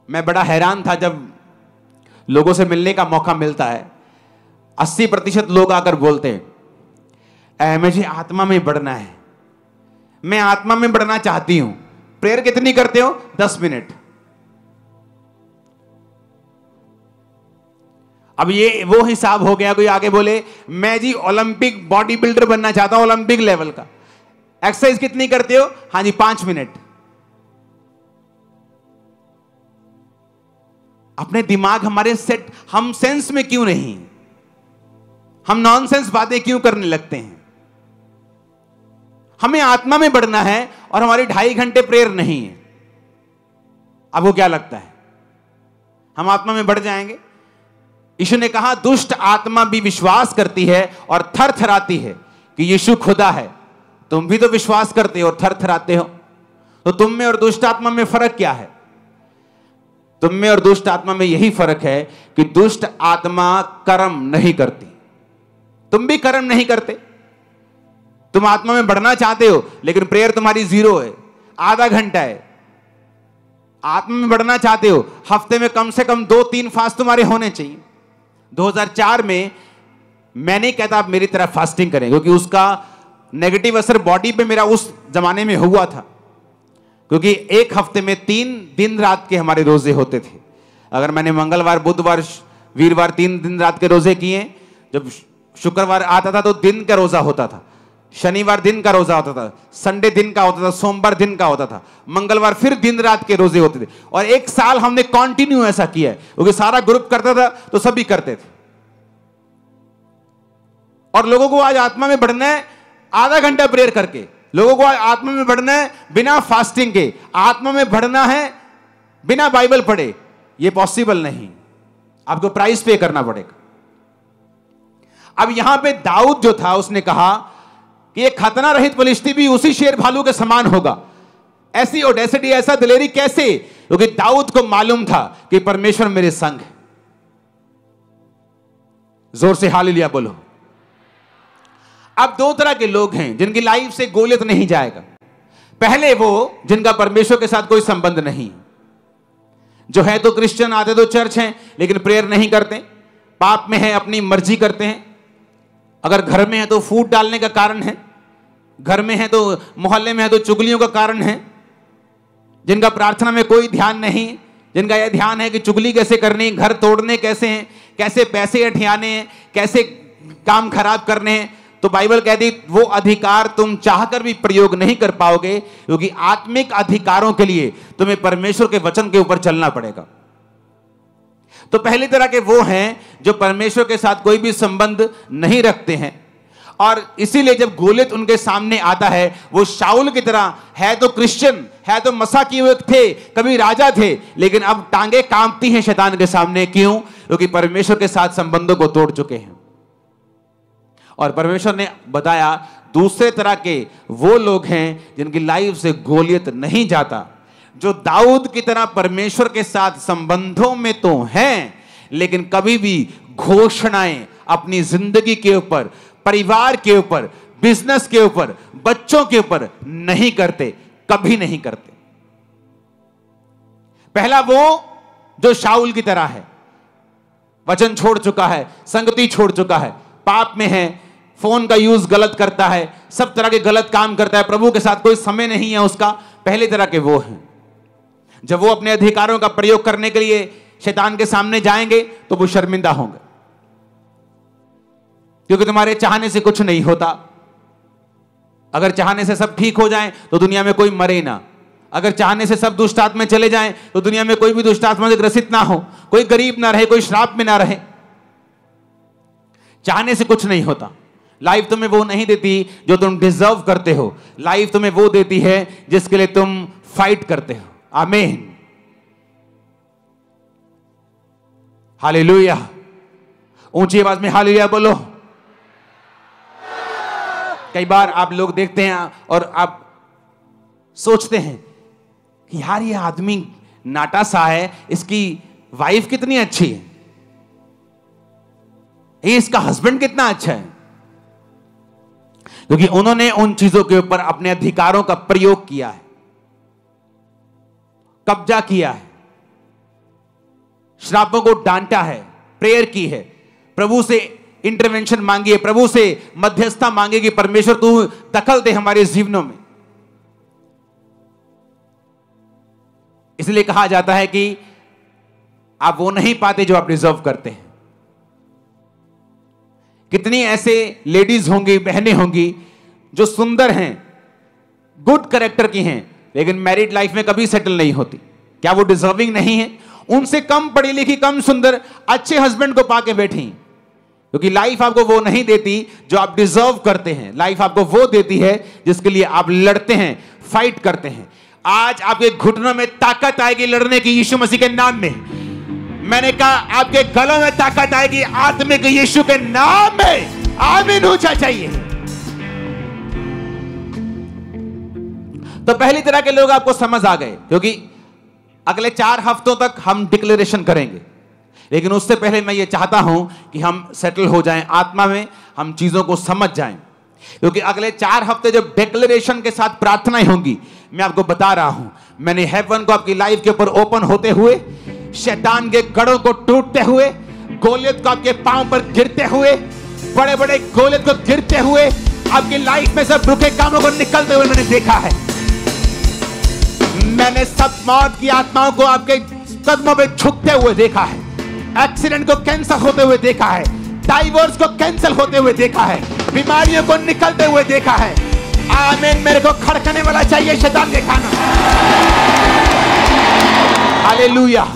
मैं बड़ा हैरान था जब लोगों से मिलने का मौका मिलता है, 80% लोग आकर बोलते हैं मुझे आत्मा में बढ़ना है, मैं आत्मा में बढ़ना चाहती हूं। प्रेयर कितनी करते हो? 10 मिनट। अब ये वो हिसाब हो गया, कोई आगे बोले मैं जी ओलंपिक बॉडी बिल्डर बनना चाहता हूं, ओलंपिक लेवल का। एक्सरसाइज कितनी करते हो? हाँ जी 5 मिनट। अपने दिमाग हमारे सेट, हम सेंस में क्यों नहीं? हम नॉनसेंस बातें क्यों करने लगते हैं? हमें आत्मा में बढ़ना है और हमारी 2.5 घंटे प्रेयर नहीं है। आपको क्या लगता है हम आत्मा में बढ़ जाएंगे? यीशु ने कहा दुष्ट आत्मा भी विश्वास करती है और थर थराती है कि यीशु खुदा है। तुम भी तो विश्वास करते हो और थर थराते हो, तो तुम में और दुष्ट आत्मा में फर्क क्या है? तुम में और दुष्ट आत्मा में यही फर्क है कि दुष्ट आत्मा कर्म नहीं करती, तुम भी कर्म नहीं करते। तुम आत्मा में बढ़ना चाहते हो लेकिन प्रेयर तुम्हारी 0 है, आधा घंटा है। आत्मा में बढ़ना चाहते हो, हफ्ते में कम से कम 2-3 फास्ट तुम्हारे होने चाहिए। 2004 में मैं नहीं कहता आप मेरी तरह फास्टिंग करें, क्योंकि उसका नेगेटिव असर बॉडी पे मेरा उस जमाने में हुआ था, क्योंकि एक हफ्ते में 3 दिन रात के हमारे रोजे होते थे। अगर मैंने मंगलवार, बुधवार, वीरवार 3 दिन रात के रोजे किए, जब शुक्रवार आता था तो दिन का रोजा होता था, शनिवार दिन का रोजा होता था, संडे दिन का होता था, सोमवार दिन का होता था, मंगलवार फिर दिन रात के रोजे होते थे। और 1 साल हमने कंटिन्यू ऐसा किया है, क्योंकि सारा ग्रुप करता था तो सभी करते थे। और लोगों को आज आत्मा में बढ़ना है आधा घंटा प्रेयर करके, लोगों को आज आत्मा में बढ़ना है बिना फास्टिंग के, आत्मा में बढ़ना है बिना बाइबल पढ़े, यह पॉसिबल नहीं। आपको प्राइस पे करना पड़ेगा। अब यहां पे दाऊद जो था उसने कहा कि ये खतना रहित फलिश्ती भी उसी शेर भालू के समान होगा। ऐसी ओडेसिटी, ऐसा दिलेरी कैसे? क्योंकि दाऊद को मालूम था कि परमेश्वर मेरे संग है। जोर से हालेलुया बोलो। अब 2 तरह के लोग हैं जिनकी लाइफ से गोलियत नहीं जाएगा। पहले वो जिनका परमेश्वर के साथ कोई संबंध नहीं, जो है तो क्रिश्चियन, आते तो चर्च हैं लेकिन प्रेयर नहीं करते, पाप में है, अपनी मर्जी करते हैं। अगर घर में है तो फूट डालने का कारण है, घर में है तो मोहल्ले में है तो चुगलियों का कारण है। जिनका प्रार्थना में कोई ध्यान नहीं, जिनका यह ध्यान है कि चुगली कैसे करनी, घर तोड़ने कैसे हैं, कैसे पैसे अठियाने हैं, कैसे काम खराब करने हैं, तो बाइबल कहती वो अधिकार तुम चाहकर भी प्रयोग नहीं कर पाओगे, क्योंकि आत्मिक अधिकारों के लिए तुम्हें परमेश्वर के वचन के ऊपर चलना पड़ेगा। तो पहली तरह के वो हैं जो परमेश्वर के साथ कोई भी संबंध नहीं रखते हैं, और इसीलिए जब गोलियत उनके सामने आता है, वो शाऊल की तरह है तो क्रिश्चियन, है तो मसा किए हुए थे, कभी राजा थे, लेकिन अब टांगे कांपती हैं शैतान के सामने। क्यों? क्योंकि परमेश्वर के साथ संबंधों को तोड़ चुके हैं। और परमेश्वर ने बताया दूसरे तरह के वो लोग हैं जिनकी लाइफ से गोलियत नहीं जाता, जो दाऊद की तरह परमेश्वर के साथ संबंधों में तो हैं लेकिन कभी भी घोषणाएं अपनी जिंदगी के ऊपर, परिवार के ऊपर, बिजनेस के ऊपर, बच्चों के ऊपर नहीं करते, कभी नहीं करते। पहला वो जो शाऊल की तरह है, वचन छोड़ चुका है, संगति छोड़ चुका है, पाप में है, फोन का यूज गलत करता है, सब तरह के गलत काम करता है, प्रभु के साथ कोई समय नहीं है उसका। पहले तरह के वो हैं। जब वो अपने अधिकारों का प्रयोग करने के लिए शैतान के सामने जाएंगे तो वो शर्मिंदा होंगे, क्योंकि तुम्हारे चाहने से कुछ नहीं होता। अगर चाहने से सब ठीक हो जाए तो दुनिया में कोई मरे ना, अगर चाहने से सब दुष्ट आत्मा चले जाएं तो दुनिया में कोई भी दुष्ट आत्मा से ग्रसित ना हो, कोई गरीब ना रहे, कोई श्राप में ना रहे। चाहने से कुछ नहीं होता। लाइफ तुम्हें वो नहीं देती जो तुम डिजर्व करते हो, लाइफ तुम्हें वो देती है जिसके लिए तुम फाइट करते हो। आमीन, हालेलुया। ऊंची आवाज में हालेलुया बोलो। कई बार आप लोग देखते हैं और आप सोचते हैं कि यार ये आदमी नाटा सा है, इसकी वाइफ कितनी अच्छी है, ये इसका हस्बैंड कितना अच्छा है, क्योंकि उन्होंने उन चीजों के ऊपर अपने अधिकारों का प्रयोग किया है, कब्जा किया है। श्रापों को डांटा है, प्रेयर की है, प्रभु से इंटरवेंशन मांगी है, प्रभु से मध्यस्थता मांगी कि परमेश्वर तू दखल दे हमारे जीवनों में। इसलिए कहा जाता है कि आप वो नहीं पाते जो आप डिजर्व करते हैं। कितनी ऐसे लेडीज होंगी, बहनें होंगी जो सुंदर हैं, गुड कैरेक्टर की हैं, लेकिन मैरिड लाइफ में कभी सेटल नहीं होती। क्या वो डिजर्विंग नहीं है? उनसे कम पढ़ी लिखी, कम सुंदर, अच्छे हस्बैंड को पाके बैठी, क्योंकि लाइफ आपको वो नहीं देती जो आप डिजर्व करते हैं। लाइफ आपको वो देती है जिसके लिए आप लड़ते हैं, फाइट करते हैं। आज आपके घुटनों में ताकत आएगी लड़ने की यीशु मसीह के नाम में। मैंने कहा आपके गलों में ताकत आएगी आत्मिक यीशु के नाम में। आमीन ऊंचा चाहिए। तो पहली तरह के लोग आपको समझ आ गए, क्योंकि अगले 4 हफ्तों तक हम डिक्लेरेशन करेंगे। लेकिन उससे पहले मैं ये चाहता हूं कि हम सेटल हो जाएं आत्मा में, हम चीजों को समझ जाएं, क्योंकि अगले 4 हफ्ते जब डिक्लेरेशन के साथ प्रार्थनाएं होंगी, मैं आपको बता रहा हूं, मैंने हेवन को आपकी लाइफ के ऊपर ओपन होते हुए, शैतान के गढ़ों को टूटते हुए, गोलियत को आपके पांव पर गिरते हुए, बड़े बड़े गोलियत को गिरते हुए, आपकी लाइफ में सब रुके कामों को निकलते हुए मैंने देखा है। मैंने सब मौत की आत्माओं को आपके कदमों में झुकते हुए देखा है, एक्सीडेंट को कैंसिल होते हुए देखा है, डाइवोर्स को कैंसिल होते हुए देखा है, बीमारियों को निकलते हुए देखा है। आमीन। मेरे को खड़कने वाला चाहिए शैतान के खाना। हालेलुया।